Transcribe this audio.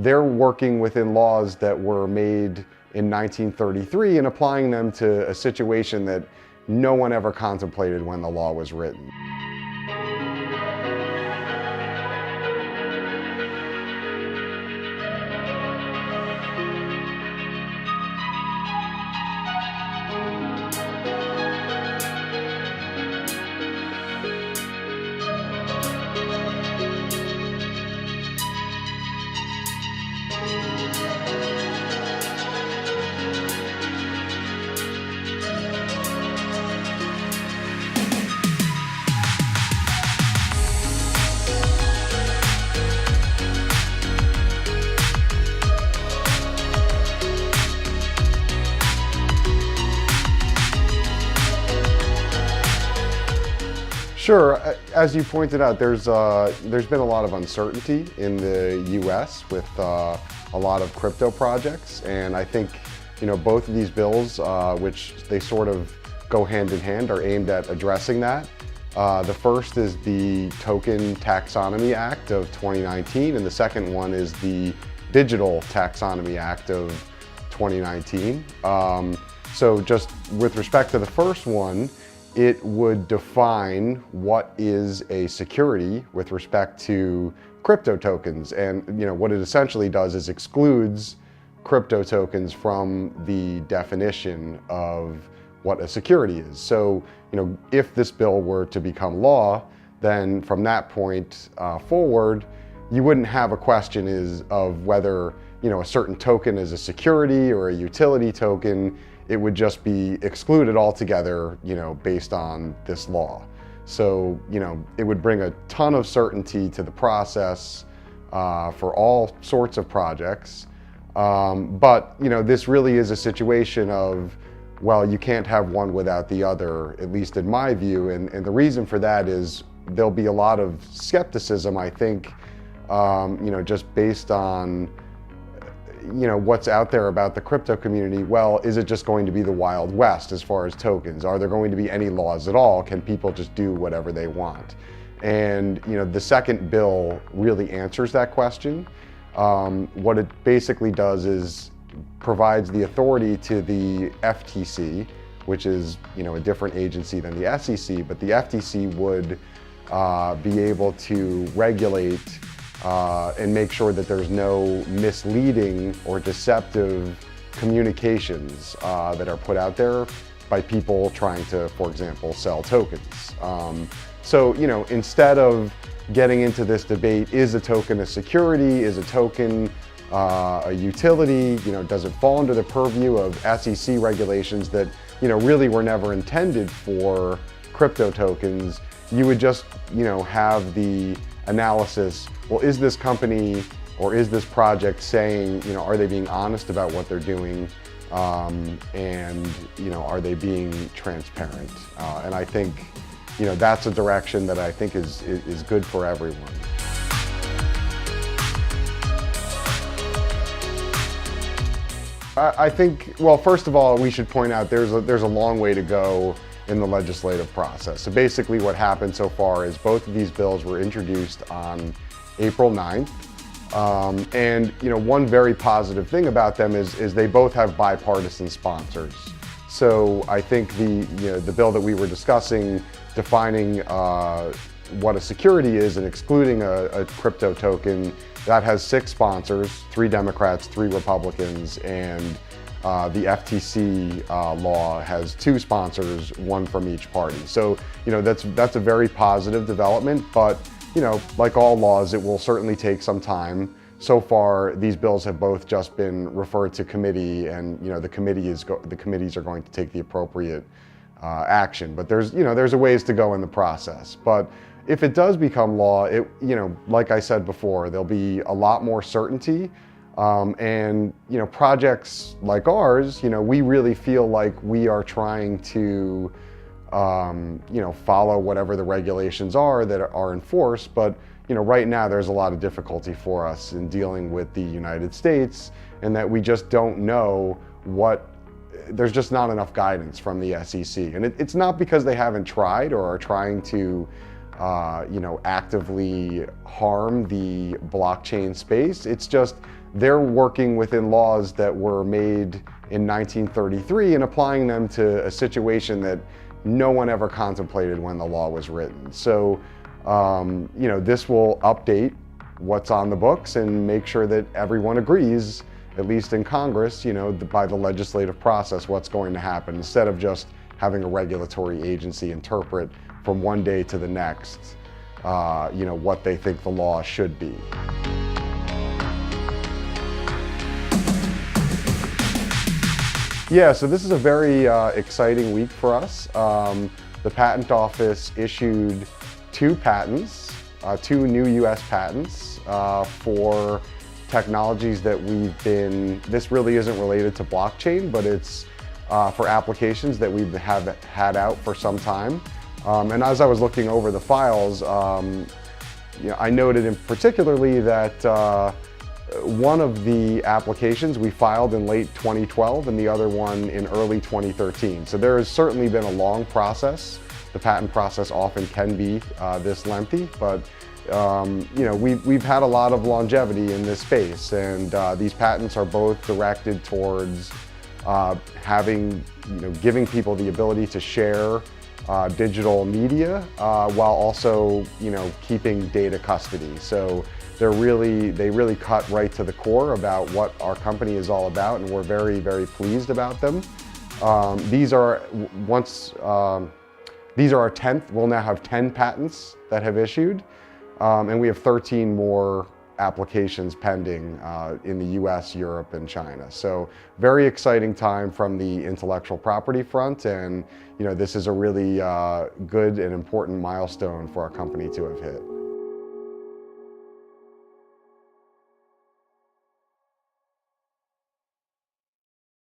they're working within laws that were made in 1933 and applying them to a situation that no one ever contemplated when the law was written. Sure. As you pointed out, there's been a lot of uncertainty in the U.S. with a lot of crypto projects, and I think both of these bills, which they sort of go hand in hand, are aimed at addressing that. The first is the Token Taxonomy Act of 2019, and the second one is the Digital Taxonomy Act of 2019. So just with respect to the first one, it would define what is a security with respect to crypto tokens. And what it essentially does is excludes crypto tokens from the definition of what a security is. So, if this bill were to become law, then from that point forward, you wouldn't have a question of whether a certain token is a security or a utility token. It would just be excluded altogether, based on this law. So, it would bring a ton of certainty to the process for all sorts of projects. But, this really is a situation of, well, you can't have one without the other, at least in my view. And the reason for that is there'll be a lot of skepticism, I think, just based on what's out there about the crypto community. Well, is it just going to be the Wild West as far as tokens? Are there going to be any laws at all? Can people just do whatever they want? And the second bill really answers that question. What it basically does is provides the authority to the FTC, which is a different agency than the SEC, but the FTC would be able to regulate and make sure that there's no misleading or deceptive communications that are put out there by people trying to, for example, sell tokens. So, instead of getting into this debate, is a token a security? Is a token a utility? Does it fall under the purview of SEC regulations that, really were never intended for crypto tokens? You would just, have the analysis. Well, is this company or is this project saying, are they being honest about what they're doing? And, are they being transparent? And I think, that's a direction that I think is good for everyone. I think, well, first of all, we should point out there's a long way to go in the legislative process. So basically what happened so far is both of these bills were introduced on April 9th. And one very positive thing about them is they both have bipartisan sponsors. So I think the bill that we were discussing, defining what a security is and excluding a crypto token, that has 6 sponsors, 3 Democrats, 3 Republicans, and the FTC law has 2 sponsors, 1 from each party. So that's a very positive development, but like all laws, it will certainly take some time. So far, these bills have both just been referred to committee, and the committees are going to take the appropriate action. But there's a ways to go in the process. But if it does become law, like I said before, there'll be a lot more certainty. And projects like ours, we really feel like we are trying to follow whatever the regulations are that are enforced. But right now there's a lot of difficulty for us in dealing with the United States, and that we just don't know there's just not enough guidance from the SEC. And it's not because they haven't tried or are trying to actively harm the blockchain space. It's just they're working within laws that were made in 1933 and applying them to a situation that no one ever contemplated when the law was written. So, this will update what's on the books and make sure that everyone agrees, at least in Congress, by the legislative process, what's going to happen, instead of just having a regulatory agency interpret from one day to the next, what they think the law should be. Yeah, so this is a very exciting week for us. The Patent Office issued two patents, two new U.S. patents for technologies that this really isn't related to blockchain, but it's for applications that we have had out for some time. And as I was looking over the files, I noted in particularly that one of the applications we filed in late 2012 and the other one in early 2013. So there has certainly been a long process. The patent process often can be this lengthy, but we've had a lot of longevity in this space, and these patents are both directed towards giving people the ability to share digital media while also keeping data custody. So they really cut right to the core about what our company is all about, and we're very, very pleased about them. These are our 10th. We'll now have 10 patents that have issued, and we have 13 more applications pending in the US, Europe, and China. So very exciting time from the intellectual property front, and this is a really good and important milestone for our company to have hit.